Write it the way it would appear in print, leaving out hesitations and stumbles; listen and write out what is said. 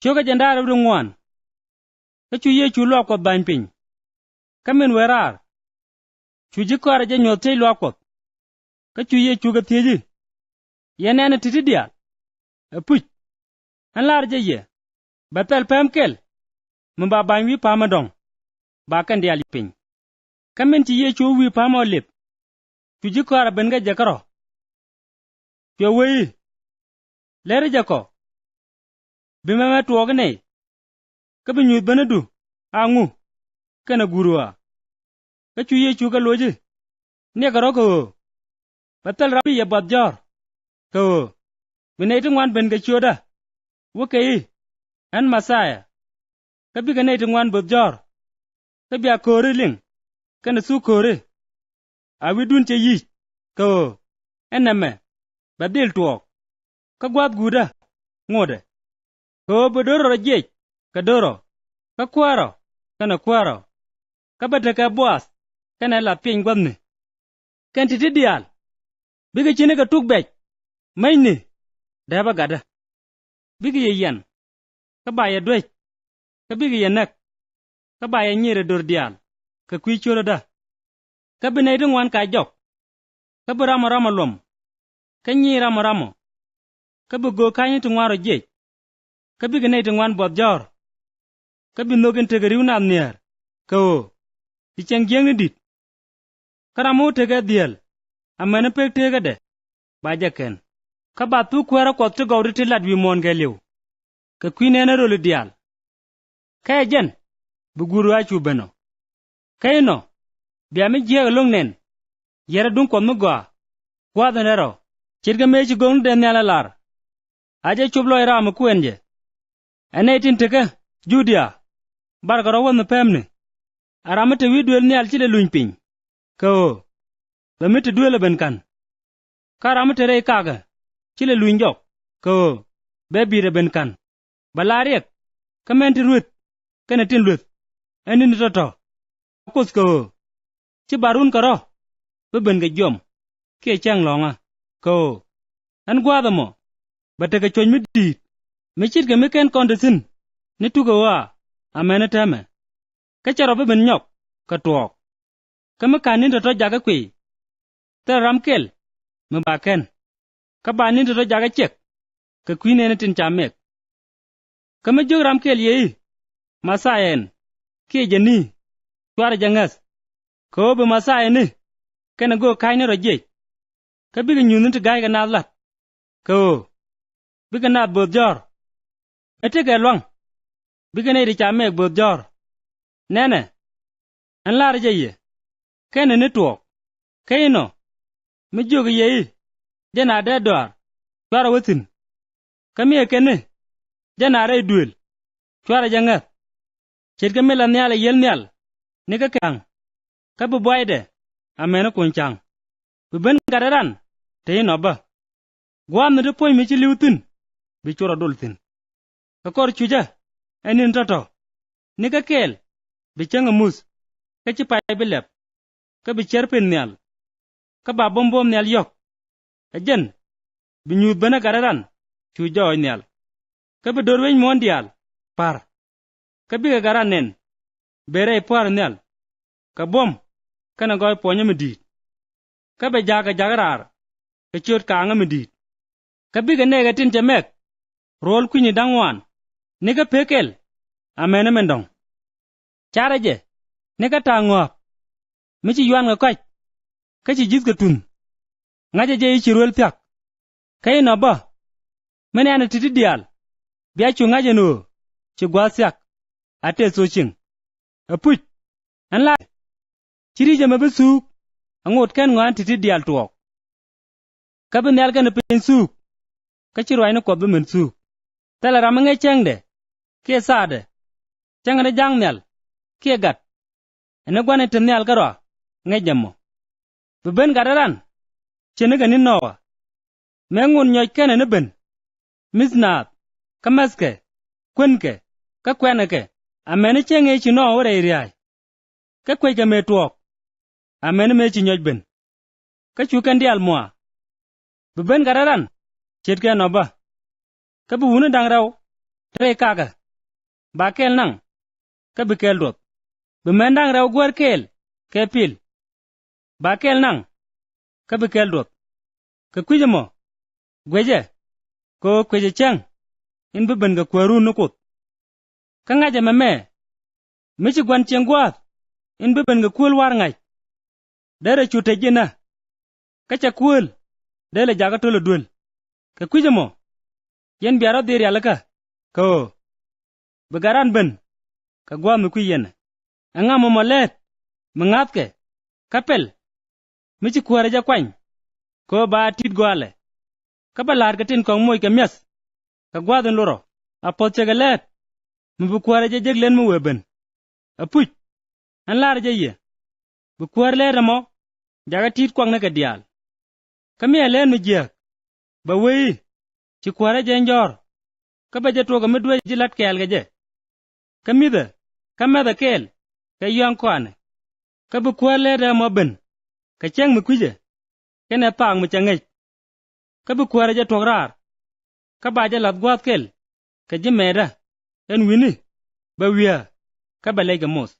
Choga janda ra ngwan. Ka chu ye chu lo ko ban pin. Kamen werar. Chu ji kwara je nyote lo ko. Ka chu ye chu ga teji. Yenene titidia. Puch. An lar je ye. Batal pamkel. Mba ban wi pamadong. Ba kan dia lipin. Kamen ti ye chu wi pamo lip. Chu ji kwara ben ga jakaro. Chu wi. Lere jako. Bimama tuogne. Ka binyu benadu. Angu. Kana gurua. Ka chu ye chu ga loje. Ne garo ko. Batal rabi ye badjar. Ko. Binaitu ngwan ben ga choda. Wukai. An masaya. Ka bi ga naitu ngwan badjar. Ka biya kore ling. Kana su kore. Awi dun che yi. Ko. Ename. Badil tuok. Ka gwad guda. Ngode. Ko bodoro rajej. Ka doro. Ka kwaro. Kana kwaro. Ka bata ka buas. Kana la ping gwadne. Kan titi dial. Biga chine ka tukbej. Mayni. Daba gada. Biga ye yan. Ka baya dwej. Ka biga ye nak. Ka baya nyere dor dial. Ka kwi choro da. Ka binaitu ngwan ka jok. Ka burama rama lom. Ka nyi rama rama. Ka bugo kanyi tu ngwaro jej. Ka biga naitu ngwan bodjor. Ka binogin tegariw na nier. Ko. Ti cheng jeng ni dit. Karamu tega diel. Amene pek tega de. Baja ken. Ka batu kwera kwa tu gawri ti ladwi mon geliw. Ka kwi nene roli dial. Kaya jen. Buguru achu beno. Kaya no. Biami jia long nen. Yera dun kwa mugwa. Kwa nero. Chirga mechi gong den nyala lar. Aja chublo ira amukuenje. Ane itin teka. Judia. Bargaro wan pemne. Aramete widwel ni alchile luñpin. Ko. Bamete duele benkan. Karamete rei kaga. Chile luñjok. Ko. Bebire benkan. Balariek. Kamenti ruit. Kanetin ruit. Enin toto. Kus ko. Chi barun karo. Beben ga jom. Kie chang longa. Ko. An guadamo. Batega choñ mi dit. Michit ga miken kondesin. Ni tuga wa. Amene teme. Kacharo beben nyok. Ka tuok. Kama kanin toto jaga kwi. Ta ramkel. Mbaken. Ka banin toto jaga chek. Ka kwi nene tin chamek. Kama jog ramkel yei. Masayen. Kie jeni. Tuare jangas. Ko be masayen ni. Kana go kaini rojej. Ka biga nyunin ti gai ga nadlat. Ko. Biga nad bodjor. Ete ga luang. Biga ne di chamek bodjor. Nene. An lar jaye. Kene ni tuok. Kaino. Mi jogi yei. Jana de doar. Tuara watin. Kamiye kene. Jana re duel. Tuara jangat. Chirka mila nyala yel nyal. Nika kang. Kabu boyde. Amena kunchang. Biben gadaran. Te noba. Guam na depoy michi liutin. Bichura dultin. Kakor chuja. Enin toto. Nika kel. Bichanga mus. Kachi pai bilep. Ka bicherpin nyal. Ka ba bombom nyal yok. Ajen. Binyud bana gadaran. Chuja nyal. Ka bidorweñ mondial. Par. Ka biga garan nen. Bere par nyal. Ka bom. Kana goy ponya medit. Ka be jaga jagarar. Ka chot kaanga medit. Ka biga nega tin jamek. Rol kunyi dangwan. Nika pekel. Amene mendong. Charaje. Nika tangwap. Michi yuan nga kwaj. Kachi jis ka tun. Ngaja je ichi rol piak. Kayi no ba. Mene ana titi dial. Biya chu ngaja no. Chi gwa siak. Ate so ching. Apuch. An la. Chiri jama besuk. Angot ken ngan titi dial tuok. Kabe nyal ka na pen suk. Kachi rwai na kwa bemen suk. Tala rama ngay cheng de. Kie sade. Cheng na jang nyal. Kie gat. Ene gwane ten nyal ka rwa. Ngay jamo. Beben gadaran. Chene ka ninowa. Mengun nyoy kene ne ben. Misnaat. Kamaske. Kwenke. Ka kweneke. Amene chenge chino ore iriay. Ka kweke me tuok. Amene me chi nyoj ben. Ka chuken di almoa. Beben gadaran. Chitke no ba. Ka bu wunu dang raw. tre kaga ba kel nang ka bi kel rot bi mendang rew gwer kel ke pil ba kel nang ka bi kel rot ka kuje mo gweje ko kweje chang in bi ben ga kwaru nukut ka ngaje meme michi gwan cheng gwath in bi ben ga kul war ngai dere chute gina ka cha kul dele jaga tolo dul ka kuje mo yen biaro dir yalaka ko begaran ben ka gwa mi kuyen anga mo molet mngatke kapel michi kuare ja kwany ko ba tit gwale ka balar ka tin kong moy ka mes ka gwa den loro apot che galet mi bu kuare ja jeglen mu weben apuch an lar ja ye bu kuare le ramo jaga tit kwang na ka dial kami alen mi jek ba wei ci kuare ja njor ka ba ja to ga midwe jilat kel ga je kamida kameda kel ka yang kwane ka bu kuare le ramo ben ka cheng mi kuje kene pang mi changej ka bu kuare ja tograr ka ba ja lat gwat kel ka je meda en wini ba wiya ka ba le ga mos